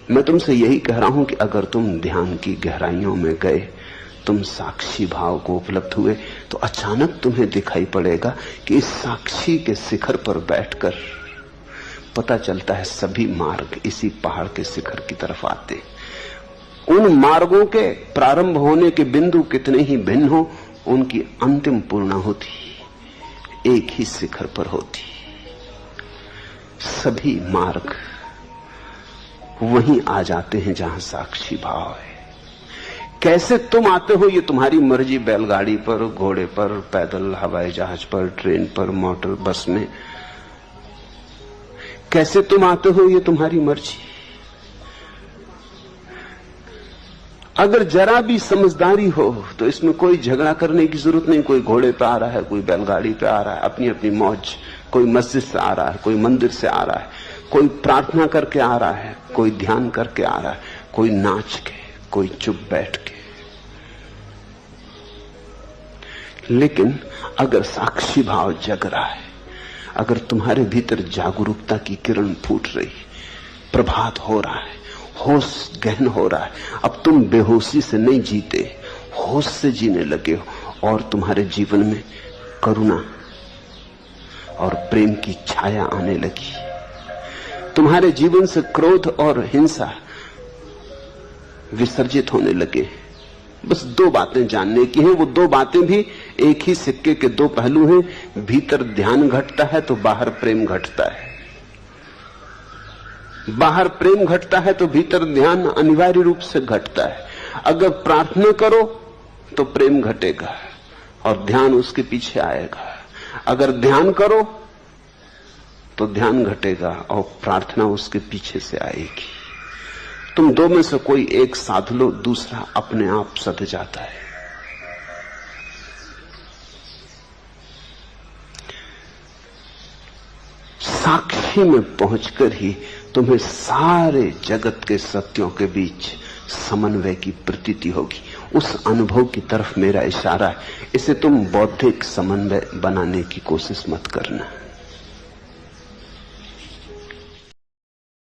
मैं तुमसे यही कह रहा हूं कि अगर तुम ध्यान की गहराइयों में गए, तुम साक्षी भाव को उपलब्ध हुए, तो अचानक तुम्हें दिखाई पड़ेगा कि इस साक्षी के शिखर पर बैठकर पता चलता है सभी मार्ग इसी पहाड़ के शिखर की तरफ आते। उन मार्गों के प्रारंभ होने के बिंदु कितने ही भिन्न हो, उनकी अंतिम पूर्णाहुति एक ही शिखर पर होती। सभी मार्ग वहीं आ जाते हैं जहां साक्षी भाव है। कैसे तुम आते हो ये तुम्हारी मर्जी, बैलगाड़ी पर, घोड़े पर, पैदल, हवाई जहाज पर, ट्रेन पर, मोटर बस में। कैसे तुम आते हो ये तुम्हारी मर्जी। अगर जरा भी समझदारी हो तो इसमें कोई झगड़ा करने की जरूरत नहीं। कोई घोड़े पे आ रहा है, कोई बैलगाड़ी पे आ रहा है, अपनी अपनी मौज। कोई मस्जिद से आ रहा है, कोई मंदिर से आ रहा है, कोई प्रार्थना करके आ रहा है, कोई ध्यान करके आ रहा है, कोई नाच के, कोई चुप बैठ के। लेकिन अगर साक्षी भाव जग रहा है, अगर तुम्हारे भीतर जागरूकता की किरण फूट रही, प्रभात हो रहा है, होश गहन हो रहा है, अब तुम बेहोशी से नहीं जीते, होश से जीने लगे हो, और तुम्हारे जीवन में करुणा और प्रेम की छाया आने लगी। तुम्हारे जीवन से क्रोध और हिंसा विसर्जित होने लगे। बस दो बातें जानने की हैं, वो दो बातें भी एक ही सिक्के के दो पहलू हैं। भीतर ध्यान घटता है तो बाहर प्रेम घटता है, बाहर प्रेम घटता है तो भीतर ध्यान अनिवार्य रूप से घटता है। अगर प्रार्थना करो तो प्रेम घटेगा और ध्यान उसके पीछे आएगा। अगर ध्यान करो तो ध्यान घटेगा और प्रार्थना उसके पीछे से आएगी। तुम दो में से कोई एक साध लो, दूसरा अपने आप सध जाता है। साक्षी में पहुंचकर ही तुम्हें सारे जगत के सत्यों के बीच समन्वय की प्रतीति होगी। उस अनुभव की तरफ मेरा इशारा है। इसे तुम बौद्धिक समन्वय बनाने की कोशिश मत करना।